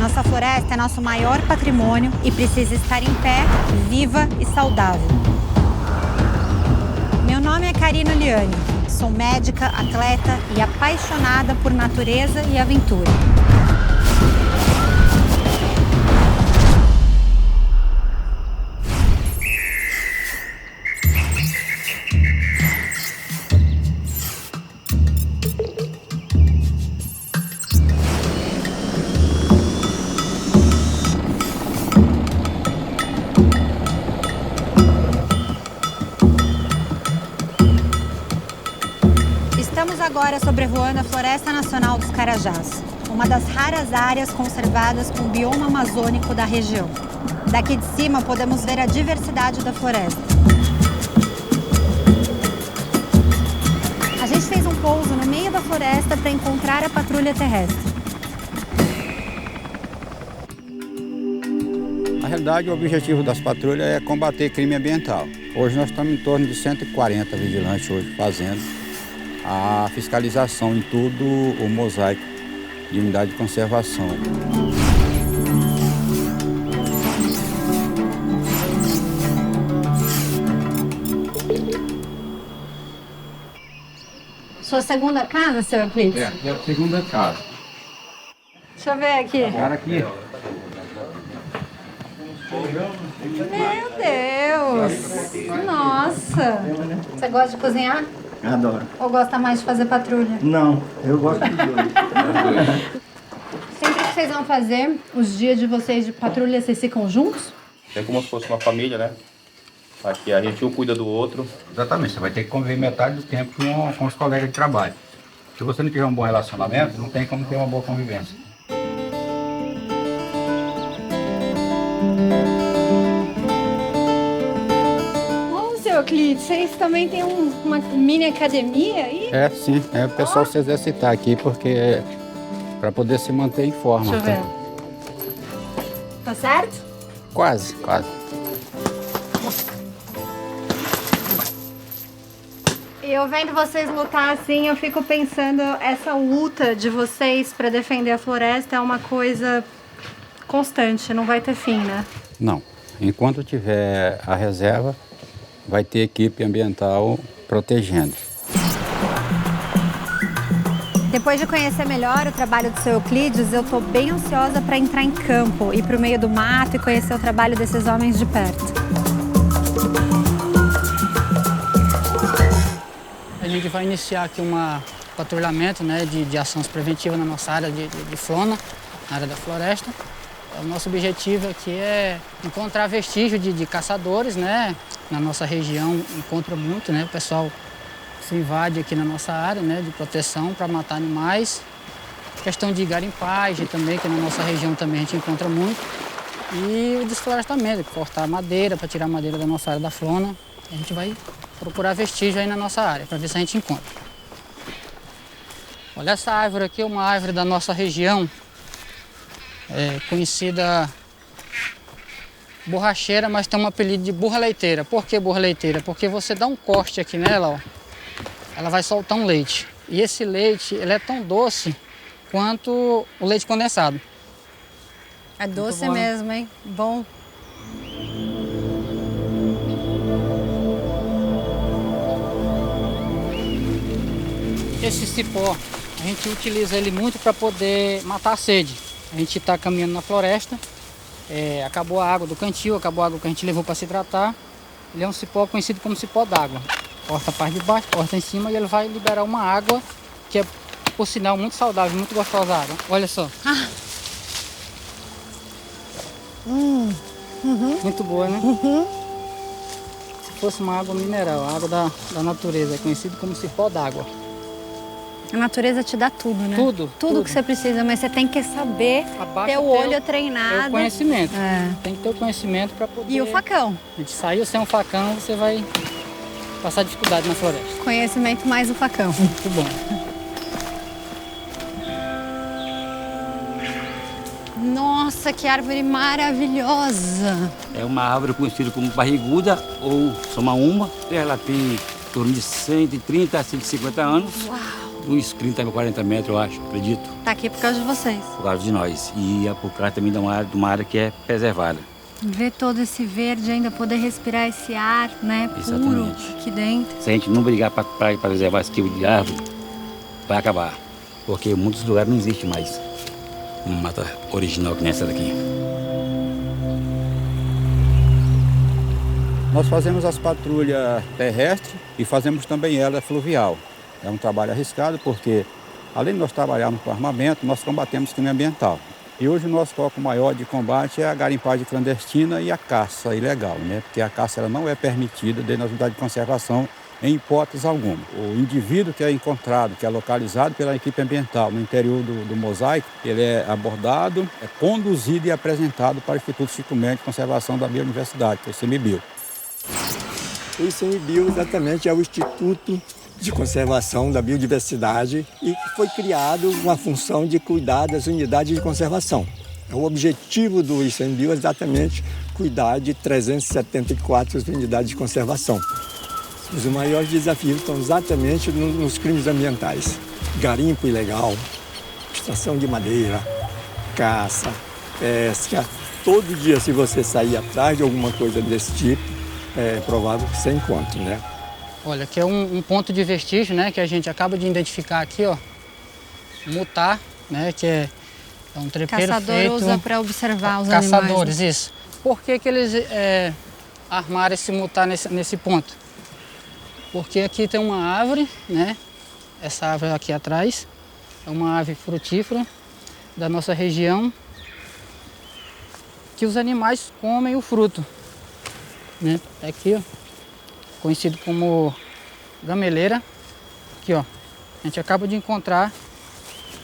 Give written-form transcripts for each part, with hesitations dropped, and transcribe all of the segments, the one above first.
Nossa floresta é nosso maior patrimônio e precisa estar em pé, viva e saudável. Meu nome é Karina Liane. Sou médica, atleta e apaixonada por natureza e aventura. Estamos agora sobrevoando a Floresta Nacional dos Carajás, uma das raras áreas conservadas com o bioma amazônico da região. Daqui de cima podemos ver a diversidade da floresta. A gente fez um pouso no meio da floresta para encontrar a patrulha terrestre. Na realidade, o objetivo das patrulhas é combater crime ambiental. Hoje nós estamos em torno de 140 vigilantes hoje fazendo a fiscalização em todo o mosaico de unidade de conservação. Sua segunda casa, seu Euclides? É a segunda casa. Deixa eu ver aqui. Agora aqui. Meu Deus! Nossa! Você gosta de cozinhar? Adoro. Ou gosta mais de fazer patrulha? Não, eu gosto dos dois. Sempre que vocês vão fazer os dias de vocês de patrulha, vocês ficam juntos? É como se fosse uma família, né? Aqui a gente um cuida do outro. Exatamente, você vai ter que conviver metade do tempo com os colegas de trabalho. Se você não tiver um bom relacionamento, não tem como ter uma boa convivência. Euclides, vocês também têm uma mini academia aí? É, sim. É o pessoal se exercitar aqui, porque para poder se manter em forma. Deixa eu ver. Tá certo? Quase, quase. E eu vendo vocês lutar assim, eu fico pensando, essa luta de vocês para defender a floresta é uma coisa constante, não vai ter fim, né? Não. Enquanto tiver a reserva, vai ter equipe ambiental protegendo. Depois de conhecer melhor o trabalho do seu Euclides, eu estou bem ansiosa para entrar em campo, ir para o meio do mato e conhecer o trabalho desses homens de perto. A gente vai iniciar aqui um patrulhamento, né, de ações preventivas na nossa área de flora, na área da floresta. O nosso objetivo aqui é encontrar vestígio de caçadores, né? Na nossa região encontra muito, né? O pessoal se invade aqui na nossa área, né? De proteção para matar animais. Questão de garimpagem também, que na nossa região também a gente encontra muito. E o desflorestamento, cortar madeira para tirar madeira da nossa área da flora. A gente vai procurar vestígio aí na nossa área para ver se a gente encontra. Olha essa árvore aqui, é uma árvore da nossa região. É conhecida borracheira, mas tem um apelido de burra leiteira. Por que burra leiteira? Porque você dá um corte aqui nela, ó, ela vai soltar um leite. E esse leite, ele é tão doce quanto o leite condensado. É doce mesmo, hein? Bom. Esse cipó, a gente utiliza ele muito para poder matar a sede. A gente está caminhando na floresta, acabou a água do cantil, acabou a água que a gente levou para se hidratar. Ele é um cipó conhecido como cipó d'água. Corta a parte de baixo, corta em cima e ele vai liberar uma água que é, por sinal, muito saudável, muito gostosa a água. Olha só. Ah. Muito boa, né? Se fosse uma água mineral, a água da natureza, é conhecido como cipó d'água. A natureza te dá tudo, né? Tudo que você precisa, mas você tem que saber ter o olho treinado. Ter o conhecimento. Tem que ter o conhecimento para poder... E o facão. A gente saiu sem um facão, você vai passar dificuldade na floresta. Conhecimento mais o facão. Muito bom. Nossa, que árvore maravilhosa! É uma árvore conhecida como barriguda ou somaúma. Ela tem em torno de 130 a 150 anos. Uau! uns 30 a 40 metros, eu acho, acredito, Tá aqui por causa de vocês. por causa de nós. E é por causa também de uma área que é preservada. Ver todo esse verde, ainda poder respirar esse ar, né, puro Exatamente. aqui dentro. Se a gente não brigar para preservar esse tipo de árvore, vai acabar. Porque em muitos lugares não existe mais uma mata original que nem essa daqui. Nós fazemos as patrulhas terrestres e fazemos também ela fluvial. É um trabalho arriscado porque, além de nós trabalharmos com armamento, nós combatemos crime ambiental. E hoje o nosso foco maior de combate é a garimpagem clandestina e a caça ilegal, né? Porque a caça ela não é permitida dentro das unidades de conservação em hipótese alguma. O indivíduo que é encontrado, que é localizado pela equipe ambiental no interior do mosaico, ele é abordado, é conduzido e apresentado para o Instituto Chico Mendes de Conservação da Biodiversidade, que é o ICMBio. O ICMBio exatamente é o Instituto de Conservação da Biodiversidade e que foi criado com a função de cuidar das unidades de conservação. O objetivo do ICMBio é exatamente cuidar de 374 unidades de conservação. Os maiores desafios estão exatamente nos crimes ambientais. Garimpo ilegal, extração de madeira, caça, pesca. Todo dia, se você sair atrás de alguma coisa desse tipo, é provável que você encontre, né? Olha, aqui é um ponto de vestígio, né, que a gente acaba de identificar aqui, ó. Mutar, né, que é um trepeiro Caçador feito... usa para observar os Caçadores, animais. Né? isso. Por que que eles armaram esse mutar nesse ponto? Porque aqui tem uma árvore, né, essa árvore aqui atrás, é uma árvore frutífera da nossa região, que os animais comem o fruto, né? Aqui, ó, conhecido como gameleira. Aqui, ó, a gente acaba de encontrar,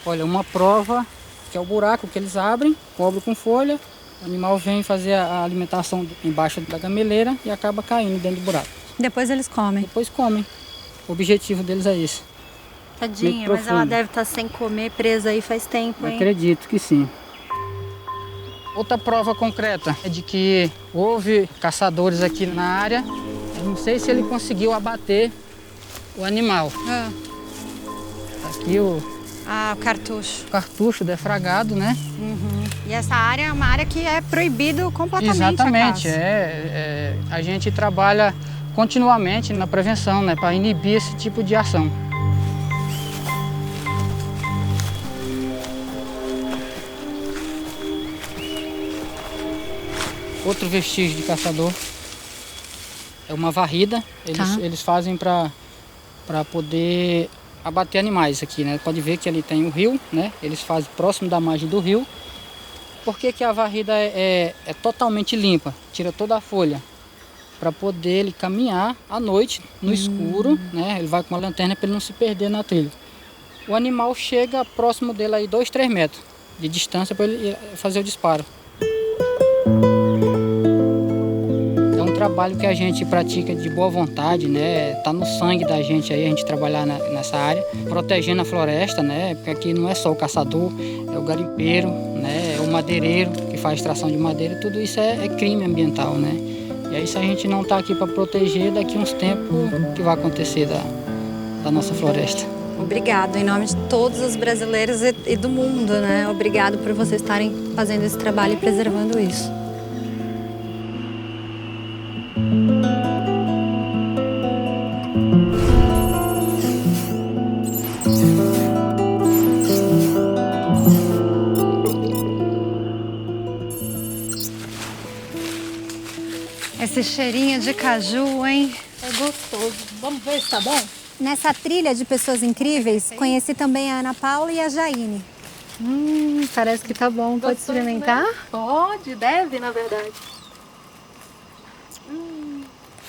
olha, uma prova, que é o buraco que eles abrem, cobrem com folha, o animal vem fazer a alimentação embaixo da gameleira e acaba caindo dentro do buraco. Depois eles comem. Depois comem. O objetivo deles é esse. Tadinha, Muito mas ela profundo. deve estar sem comer, presa aí faz tempo, hein? Acredito que sim. Outra prova concreta é de que houve caçadores aqui na área. Eu não sei se ele conseguiu abater o animal. Ah, Aqui o cartucho. cartucho defragado, né? Uhum. E essa área é uma área que é proibido completamente Exatamente. a caça. A gente trabalha continuamente na prevenção, né, para inibir esse tipo de ação. Outro vestígio de caçador é uma varrida. Eles fazem para poder abater animais aqui, né? Pode ver que ali tem o rio, né? Eles fazem próximo da margem do rio. Por que que a varrida é totalmente limpa? Tira toda a folha para poder ele caminhar à noite no escuro, né? Ele vai com uma lanterna para ele não se perder na trilha. O animal chega próximo dele aí 2, 3 metros de distância para ele fazer o disparo. É um trabalho que a gente pratica de boa vontade, né? Tá no sangue da gente aí a gente trabalhar nessa área, protegendo a floresta, né? Porque aqui não é só o caçador, é o garimpeiro, né? É o madeireiro que faz extração de madeira, tudo isso é crime ambiental, né? E aí se a gente não tá aqui para proteger, daqui uns tempos o que vai acontecer da nossa floresta? Obrigado, em nome de todos os brasileiros e do mundo, né? Obrigado por vocês estarem fazendo esse trabalho e preservando isso. Esse cheirinho de caju, hein? É gostoso. Vamos ver se tá bom? Nessa trilha de pessoas incríveis, conheci também a Ana Paula e a Jaine. Parece que tá bom. Pode Gostoso, experimentar? né? Pode, deve, na verdade. O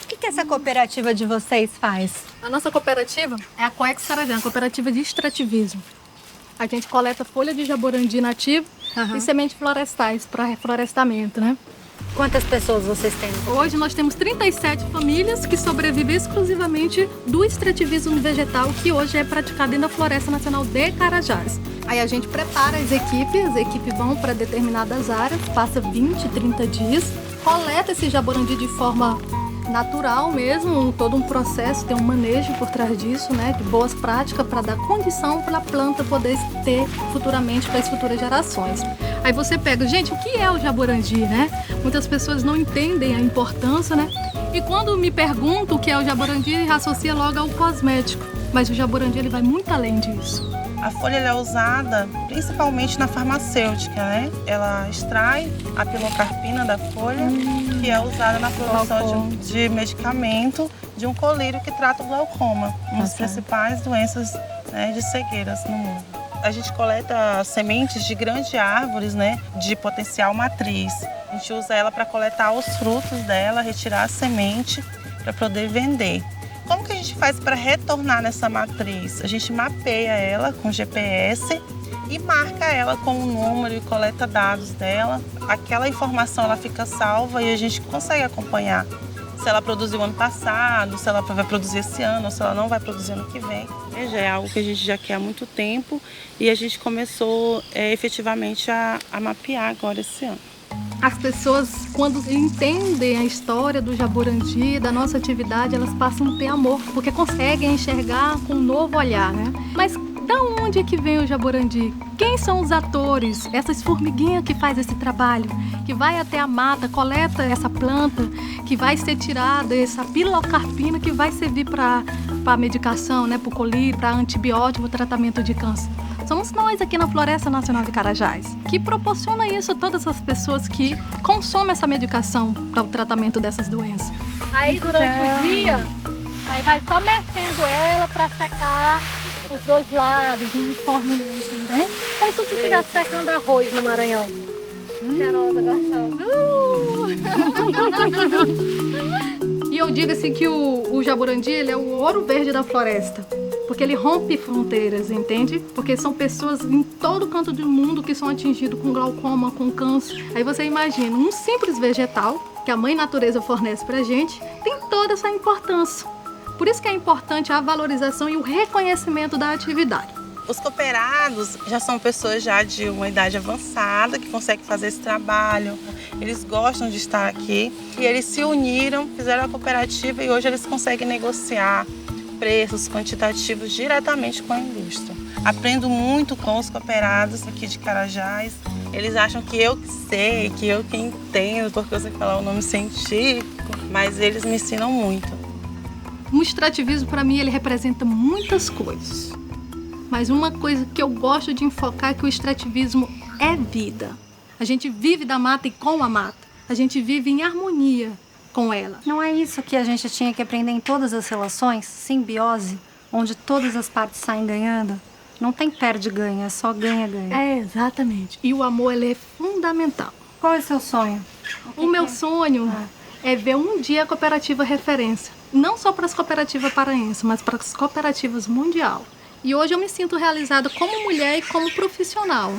que essa cooperativa de vocês faz? A nossa cooperativa é a Coex Carajás, cooperativa de extrativismo. A gente coleta folha de jaborandi nativo e sementes florestais para reflorestamento, né? Quantas pessoas vocês têm? Hoje nós temos 37 famílias que sobrevivem exclusivamente do extrativismo vegetal que hoje é praticado dentro da Floresta Nacional de Carajás. Aí a gente prepara as equipes vão para determinadas áreas, passa 20, 30 dias, coleta esse jaborandi de forma natural mesmo, todo um processo, tem um manejo por trás disso, né? De boas práticas para dar condição para a planta poder ter futuramente para as futuras gerações. Aí você pega, gente, o que é o jaborandi, né? Muitas pessoas não entendem a importância, né? E quando me perguntam o que é o jaborandi, associa logo ao cosmético. Mas o jaborandi ele vai muito além disso. A folha ela é usada principalmente na farmacêutica, né? Ela extrai a pilocarpina da folha, que é usada na produção de medicamento de um colírio que trata o glaucoma, uma das principais doenças, né, de cegueiras no mundo. A gente coleta sementes de grandes árvores, né, de potencial matriz. A gente usa ela para coletar os frutos dela, retirar a semente para poder vender. Como que a gente faz para retornar nessa matriz? A gente mapeia ela com GPS e marca ela com um número e coleta dados dela. Aquela informação ela fica salva e a gente consegue acompanhar se ela produziu ano passado, se ela vai produzir esse ano, ou se ela não vai produzir ano que vem. Já é algo que a gente já quer há muito tempo e a gente começou efetivamente a mapear agora esse ano. As pessoas, quando entendem a história do jaborandi, da nossa atividade, elas passam a ter amor, porque conseguem enxergar com um novo olhar, né? Mas da onde é que vem o jaborandi? Quem são os atores? Essas formiguinhas que faz esse trabalho, que vai até a mata, coleta essa planta, que vai ser tirada essa pilocarpina que vai servir para medicação, né? Para o colírio, para antibiótico, tratamento de câncer. Somos nós aqui na Floresta Nacional de Carajás que proporciona isso a todas as pessoas que consomem essa medicação para o tratamento dessas doenças. Aí durante o dia, aí vai só mexendo ela para secar os dois lados, uniformemente, né? Como se você estivesse secando arroz no Maranhão. Cheirosa, gostosa. E eu digo assim que o jaborandi ele é o ouro verde da floresta. Porque ele rompe fronteiras, entende? Porque são pessoas em todo canto do mundo que são atingidas com glaucoma, com câncer. Aí você imagina, um simples vegetal que a mãe natureza fornece pra gente, tem toda essa importância. Por isso que é importante a valorização e o reconhecimento da atividade. Os cooperados já são pessoas já de uma idade avançada que conseguem fazer esse trabalho. Eles gostam de estar aqui e eles se uniram, fizeram a cooperativa e hoje eles conseguem negociar preços quantitativos diretamente com a indústria. Aprendo muito com os cooperados aqui de Carajás. Eles acham que eu que sei, que eu que entendo, porque eu sei falar o nome científico, mas eles me ensinam muito. O extrativismo, para mim, ele representa muitas coisas. Mas uma coisa que eu gosto de enfocar é que o extrativismo é vida. A gente vive da mata e com a mata. A gente vive em harmonia com ela. Não é isso que a gente tinha que aprender em todas as relações? Simbiose, onde todas as partes saem ganhando? Não tem perde-ganha, é só ganha-ganha. É, exatamente. E o amor, ele é fundamental. Qual é o seu sonho? O meu sonho é ver um dia a cooperativa referência. Não só para as cooperativas paraenses, mas para as cooperativas mundial. E hoje eu me sinto realizada como mulher e como profissional.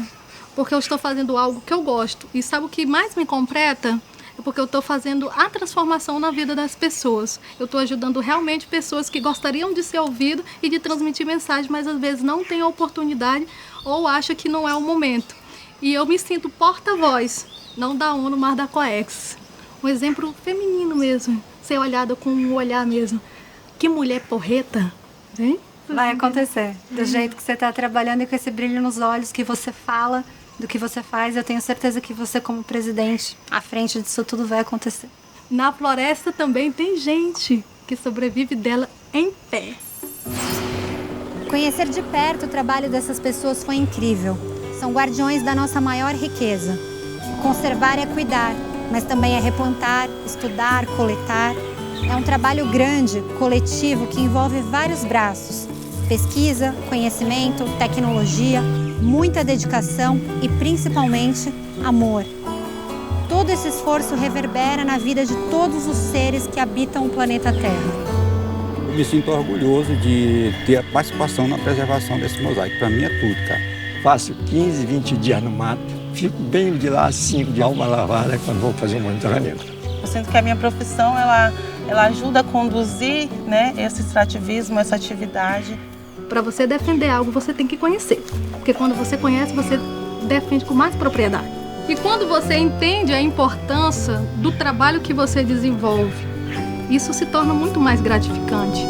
Porque eu estou fazendo algo que eu gosto. E sabe o que mais me completa? É porque eu estou fazendo a transformação na vida das pessoas. Eu estou ajudando realmente pessoas que gostariam de ser ouvidas e de transmitir mensagem, mas às vezes não têm a oportunidade ou acham que não é o momento. E eu me sinto porta-voz, não da ONU, mas da COEX. Um exemplo feminino mesmo, ser olhada com um olhar mesmo. Que mulher porreta, hein? Vai acontecer. Do jeito que você está trabalhando e com esse brilho nos olhos que você fala, do que você faz, eu tenho certeza que você, como presidente, à frente disso tudo vai acontecer. Na floresta também tem gente que sobrevive dela em pé. Conhecer de perto o trabalho dessas pessoas foi incrível. São guardiões da nossa maior riqueza. Conservar é cuidar, mas também é replantar, estudar, coletar. É um trabalho grande, coletivo, que envolve vários braços. Pesquisa, conhecimento, tecnologia, muita dedicação e, principalmente, amor. Todo esse esforço reverbera na vida de todos os seres que habitam o planeta Terra. Eu me sinto orgulhoso de ter a participação na preservação desse mosaico. Para mim é tudo, cara. Faço 15, 20 dias no mato, fico bem de lá 5 de alma lavada quando vou fazer um monitoramento. Eu sinto que a minha profissão ela ajuda a conduzir, né, esse extrativismo, essa atividade. Para você defender algo, você tem que conhecer. Porque quando você conhece, você defende com mais propriedade. E quando você entende a importância do trabalho que você desenvolve isso se torna muito mais gratificante.